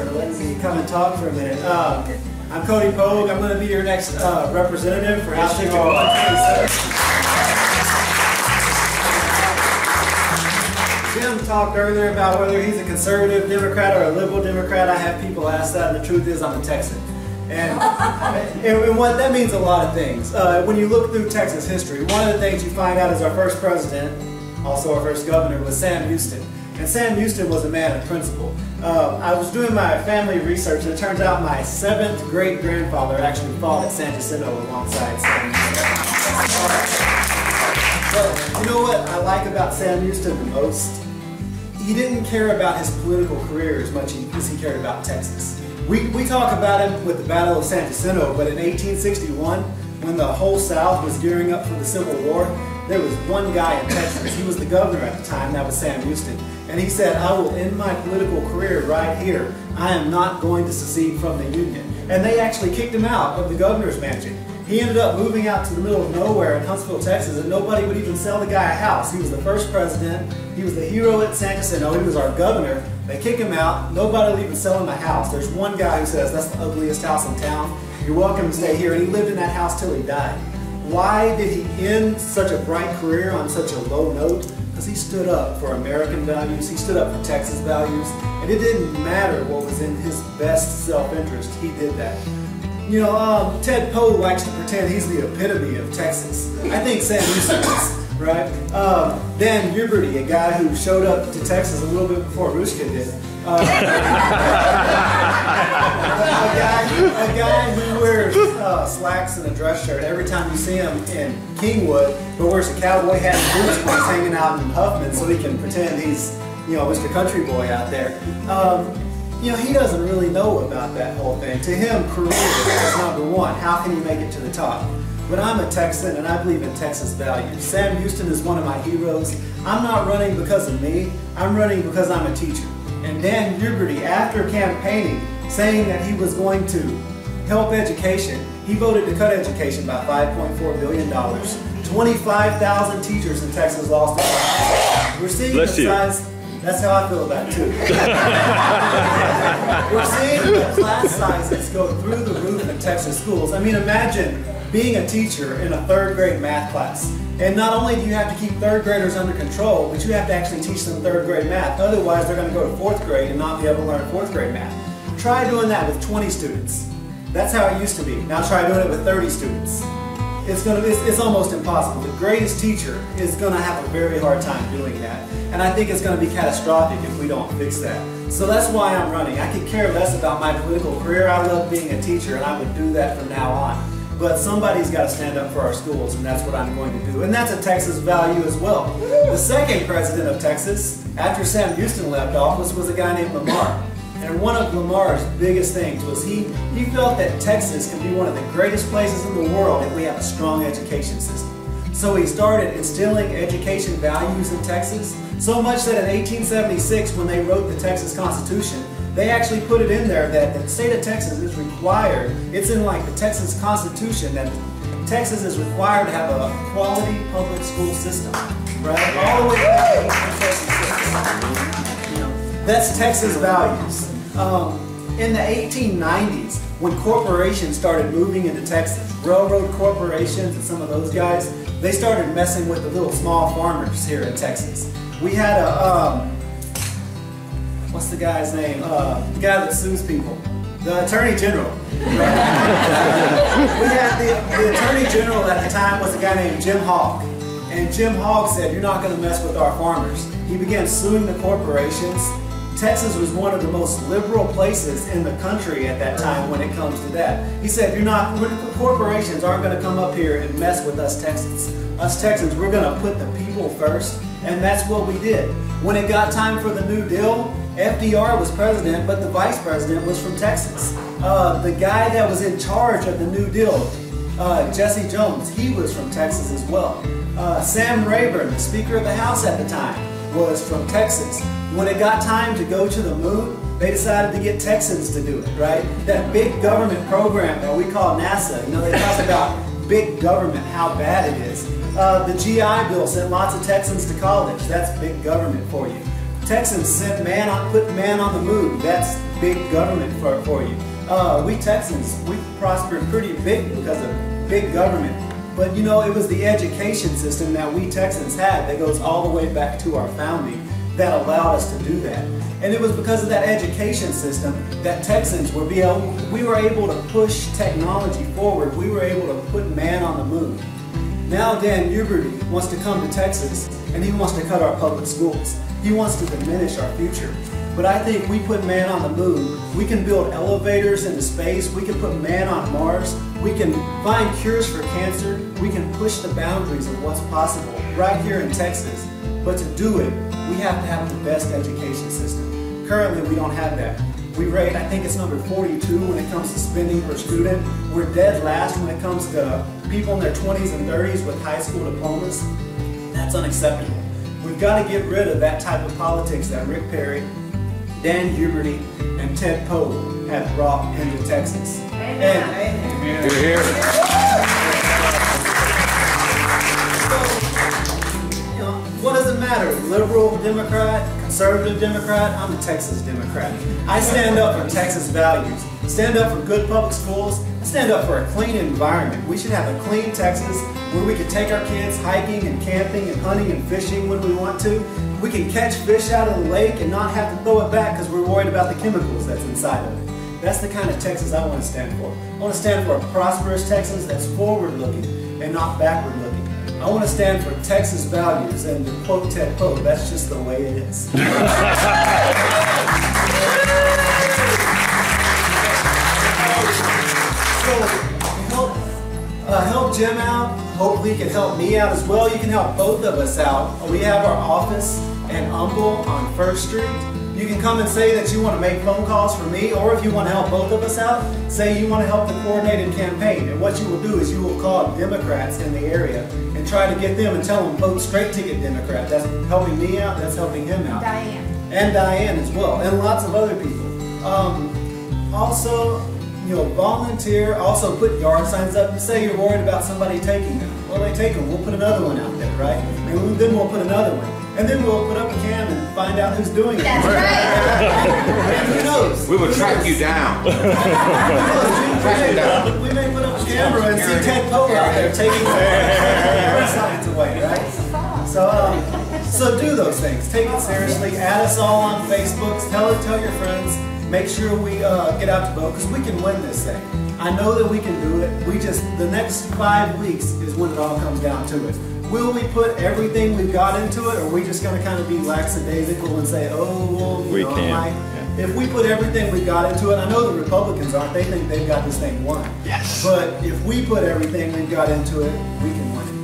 for letting me come and talk for a minute. I'm Cody Pogue. I'm going to be your next representative for House District 127. Jim talked earlier about whether he's a conservative Democrat or a liberal Democrat. I have people ask that, and the truth is I'm a Texan. And what that means a lot of things. When you look through Texas history, one of the things you find out is our first president, also our first governor, was Sam Houston. And Sam Houston was a man of principle. I was doing my family research, and it turns out my 7th great-grandfather actually fought at San Jacinto alongside Sam Houston. But you know what I like about Sam Houston the most? He didn't care about his political career as much as he cared about Texas. We talk about him with the Battle of San Jacinto, but in 1861, when the whole South was gearing up for the Civil War, there was one guy in Texas. He was the governor at the time. That was Sam Houston. And he said, I will end my political career right here. I am not going to secede from the Union. And they actually kicked him out of the governor's mansion. He ended up moving out to the middle of nowhere in Huntsville, Texas, and nobody would even sell the guy a house. He was the first president. He was the hero at San Jacinto. He was our governor. They kick him out. Nobody will even sell him a house. There's one guy who says, that's the ugliest house in town. You're welcome to stay here. And he lived in that house till he died. Why did he end such a bright career on such a low note? Because he stood up for American values. He stood up for Texas values. And it didn't matter what was in his best self-interest. He did that. You know, Ted Poe likes to pretend he's the epitome of Texas. I think Sam Houston is, right? Dan Dougherty, a guy who showed up to Texas a little bit before Rushka did. A guy who wears slacks and a dress shirt every time you see him in Kingwood, but wears a cowboy hat and boots when he's hanging out in Huffman so he can pretend he's, you know, Mr. Country Boy out there. You know, he doesn't really know about that whole thing. To him, career is number one. How can you make it to the top? But I'm a Texan, and I believe in Texas values. Sam Houston is one of my heroes. I'm not running because of me. I'm running because I'm a teacher. And Dan Dougherty, after campaigning, saying that he was going to help education, he voted to cut education by $5.4 billion. 25,000 teachers in Texas lost their jobs. We're seeing the size. That's how I feel about it too. We're seeing the class sizes go through the roof in Texas schools. I mean, imagine being a teacher in a 3rd grade math class. And not only do you have to keep 3rd graders under control, but you have to actually teach them 3rd grade math. Otherwise, they're going to go to 4th grade and not be able to learn 4th grade math. Try doing that with 20 students. That's how it used to be. Now try doing it with 30 students. It's almost impossible. The greatest teacher is going to have a very hard time doing that. And I think it's going to be catastrophic if we don't fix that. So that's why I'm running. I could care less about my political career. I love being a teacher, and I would do that from now on. But somebody's got to stand up for our schools, and that's what I'm going to do. And that's a Texas value as well. The second president of Texas, after Sam Houston left office, was a guy named Lamar. And one of Lamar's biggest things was he felt that Texas can be one of the greatest places in the world if we have a strong education system. So he started instilling education values in Texas, so much that in 1876, when they wrote the Texas Constitution, they actually put it in there that the state of Texas is required, it's in like the Texas Constitution, that Texas is required to have a quality public school system, right? All the way back to 1876. That's Texas values. In the 1890s, when corporations started moving into Texas, railroad corporations and some of those guys, they started messing with the little small farmers here in Texas. We had a, what's the guy's name? The guy that sues people. The Attorney General. We had the Attorney General at the time was a guy named Jim Hogg. And Jim Hogg said, you're not going to mess with our farmers. He began suing the corporations. Texas was one of the most liberal places in the country at that time when it comes to that. He said, corporations aren't going to come up here and mess with us Texans. Us Texans, we're going to put the people first, and that's what we did. When it got time for the New Deal, FDR was president, but the vice president was from Texas. The guy that was in charge of the New Deal, Jesse Jones, he was from Texas as well. Sam Rayburn, the Speaker of the House at the time, was from Texas. When it got time to go to the moon, they decided to get Texans to do it, right? That big government program that we call NASA, you know, they talk about big government, how bad it is. The GI Bill sent lots of Texans to college. That's big government for you. Texans put man on the move. That's big government for you. We Texans, we prospered pretty big because of big government. But you know, it was the education system that we Texans had that goes all the way back to our founding that allowed us to do that. And it was because of that education system that Texans we were able to push technology forward. We were able to put man on the move. Now Dan Dougherty wants to come to Texas and he wants to cut our public schools. He wants to diminish our future. But I think we put man on the move. We can build elevators into space. We can put man on Mars. We can find cures for cancer. We can push the boundaries of what's possible right here in Texas. But to do it, we have to have the best education system. Currently, we don't have that. We rate, I think it's number 42 when it comes to spending per student. We're dead last when it comes to people in their 20s and 30s with high school diplomas. That's unacceptable. We've got to get rid of that type of politics that Rick Perry, Dan Dougherty, and Ted Pogue have brought into Texas. Amen. Amen. Good to hear. You know, what does it matter? Liberal Democrat, conservative Democrat? I'm a Texas Democrat. I stand up for Texas values. Stand up for good public schools. Stand up for a clean environment. We should have a clean Texas where we can take our kids hiking and camping and hunting and fishing when we want to. We can catch fish out of the lake and not have to throw it back because we're worried about the chemicals that's inside of it. That's the kind of Texas I want to stand for. I want to stand for a prosperous Texas that's forward-looking and not backward-looking. I want to stand for Texas values, and to quote Ted Pogue, that's just the way it is. Help Jim out. Hopefully you can help me out as well. You can help both of us out. We have our office in Humble on 1st Street. You can come and say that you want to make phone calls for me, or if you want to help both of us out, say you want to help the coordinated campaign. And what you will do is you will call Democrats in the area and try to get them and tell them vote straight ticket Democrat. That's helping me out, that's helping him out. Diane. And Diane as well, and lots of other people. Also, you know, volunteer, also put yard signs up. You say you're worried about somebody taking them. Well, they take them. We'll put another one out there, right? And then we'll put another one. And then we'll put up a cam and find out who's doing it. That's right. And who knows? We will track you down. We may put up a camera and see Ted Pogue out there taking yard signs away, right? So do those things. Take it seriously. Add us all on Facebook. Tell your friends. Make sure we get out to vote because we can win this thing. I know that we can do it. The next 5 weeks is when it all comes down to it. Will we put everything we've got into it, or are we just going to kind of be lackadaisical and say, oh, well, you know, Yeah. If we put everything we've got into it, I know the Republicans aren't. They think they've got this thing won. Yes. But if we put everything we've got into it, we can win it.